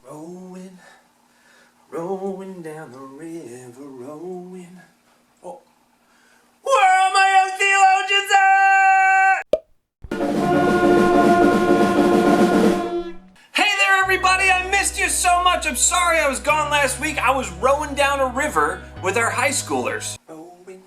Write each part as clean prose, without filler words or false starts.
Rowing, rowing down the river, rowing. Oh. Where are my young theologians at? Hey there, everybody! I missed you so much. I'm sorry I was gone last week. I was rowing down a river with our high schoolers. Rowing,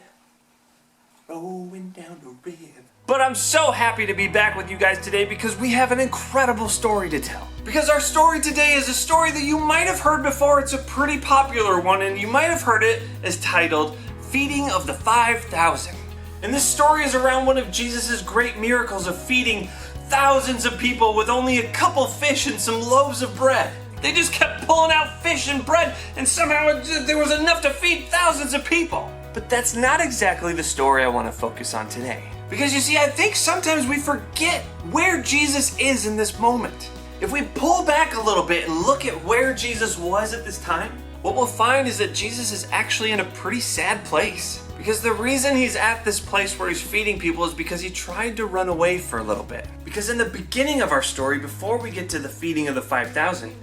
rowing down the river. But I'm so happy to be back with you guys today because we have an incredible story to tell. Because our story today is a story that you might have heard before. It's a pretty popular one, and you might have heard it as titled Feeding of the 5,000. And this story is around one of Jesus' great miracles of feeding thousands of people with only a couple fish and some loaves of bread. They just kept pulling out fish and bread, and somehow there was enough to feed thousands of people. But that's not exactly the story I want to focus on today. Because you see, I think sometimes we forget where Jesus is in this moment. If we pull back a little bit and look at where Jesus was at this time, what we'll find is that Jesus is actually in a pretty sad place. Because the reason he's at this place where he's feeding people is because he tried to run away for a little bit. Because in the beginning of our story, before we get to the feeding of the 5,000,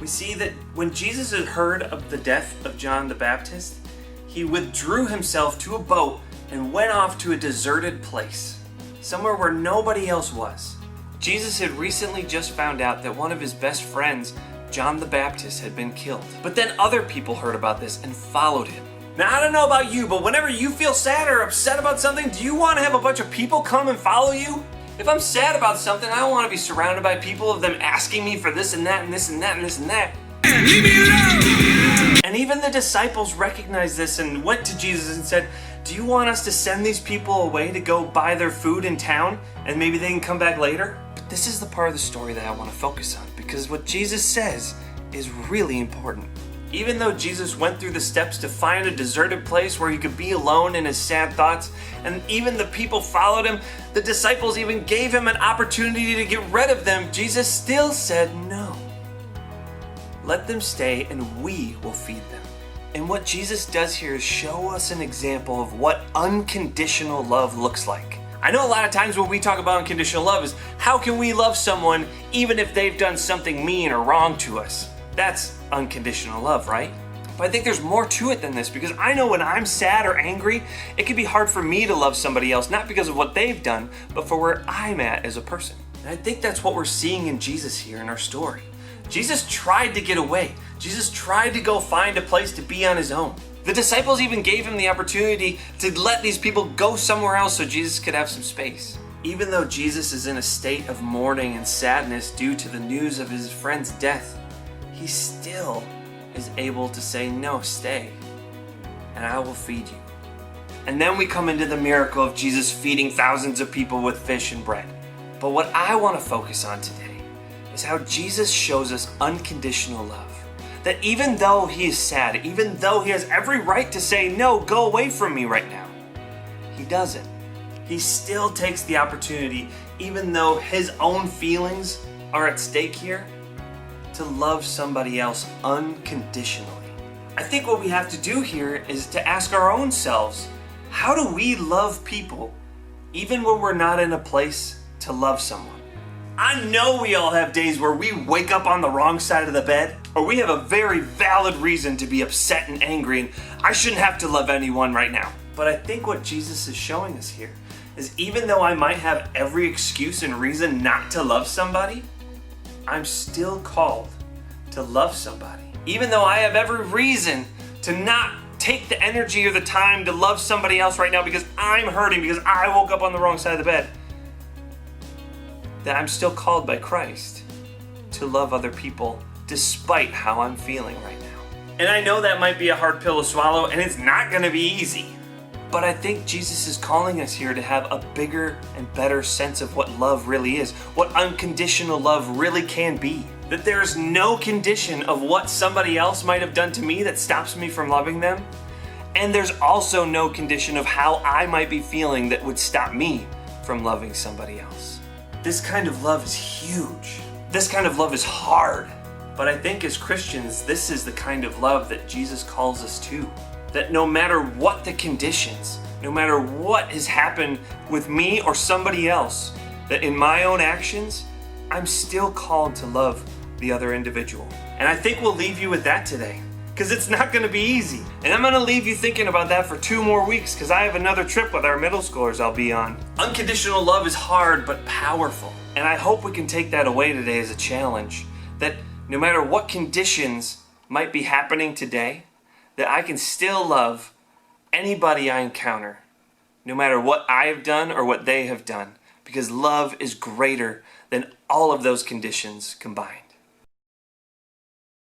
we see that when Jesus had heard of the death of John the Baptist, he withdrew himself to a boat and went off to a deserted place, somewhere where nobody else was. Jesus had recently just found out that one of his best friends, John the Baptist, had been killed. But then other people heard about this and followed him. Now, I don't know about you, but whenever you feel sad or upset about something, do you want to have a bunch of people come and follow you? If I'm sad about something, I don't want to be surrounded by people of them asking me for this and that and this and that and this and that. Leave me alone! And even the disciples recognized this and went to Jesus and said, "Do you want us to send these people away to go buy their food in town and maybe they can come back later?" But this is the part of the story that I want to focus on, because what Jesus says is really important. Even though Jesus went through the steps to find a deserted place where he could be alone in his sad thoughts, and even the people followed him, the disciples even gave him an opportunity to get rid of them, Jesus still said no. Let them stay and we will feed them. And what Jesus does here is show us an example of what unconditional love looks like. I know a lot of times when we talk about unconditional love is how can we love someone even if they've done something mean or wrong to us? That's unconditional love, right? But I think there's more to it than this, because I know when I'm sad or angry, it can be hard for me to love somebody else, not because of what they've done, but for where I'm at as a person. And I think that's what we're seeing in Jesus here in our story. Jesus tried to get away. Jesus tried to go find a place to be on his own. The disciples even gave him the opportunity to let these people go somewhere else so Jesus could have some space. Even though Jesus is in a state of mourning and sadness due to the news of his friend's death, he still is able to say, "No, stay, and I will feed you." And then we come into the miracle of Jesus feeding thousands of people with fish and bread. But what I want to focus on today is how Jesus shows us unconditional love. That even though he is sad, even though he has every right to say, "No, go away from me right now," he doesn't. He still takes the opportunity, even though his own feelings are at stake here, to love somebody else unconditionally. I think what we have to do here is to ask our own selves, how do we love people even when we're not in a place to love someone? I know we all have days where we wake up on the wrong side of the bed, or we have a very valid reason to be upset and angry, and I shouldn't have to love anyone right now. But I think what Jesus is showing us here is even though I might have every excuse and reason not to love somebody, I'm still called to love somebody. Even though I have every reason to not take the energy or the time to love somebody else right now because I'm hurting, because I woke up on the wrong side of the bed, that I'm still called by Christ to love other people despite how I'm feeling right now. And I know that might be a hard pill to swallow, and it's not going to be easy. But I think Jesus is calling us here to have a bigger and better sense of what love really is, what unconditional love really can be. That there is no condition of what somebody else might have done to me that stops me from loving them. And there's also no condition of how I might be feeling that would stop me from loving somebody else. This kind of love is huge. This kind of love is hard. But I think as Christians, this is the kind of love that Jesus calls us to. That no matter what the conditions, no matter what has happened with me or somebody else, that in my own actions, I'm still called to love the other individual. And I think we'll leave you with that today, because it's not going to be easy. And I'm going to leave you thinking about that for 2 more weeks, because I have another trip with our middle schoolers I'll be on. Unconditional love is hard but powerful. And I hope we can take that away today as a challenge, that no matter what conditions might be happening today, that I can still love anybody I encounter, no matter what I have done or what they have done, because love is greater than all of those conditions combined.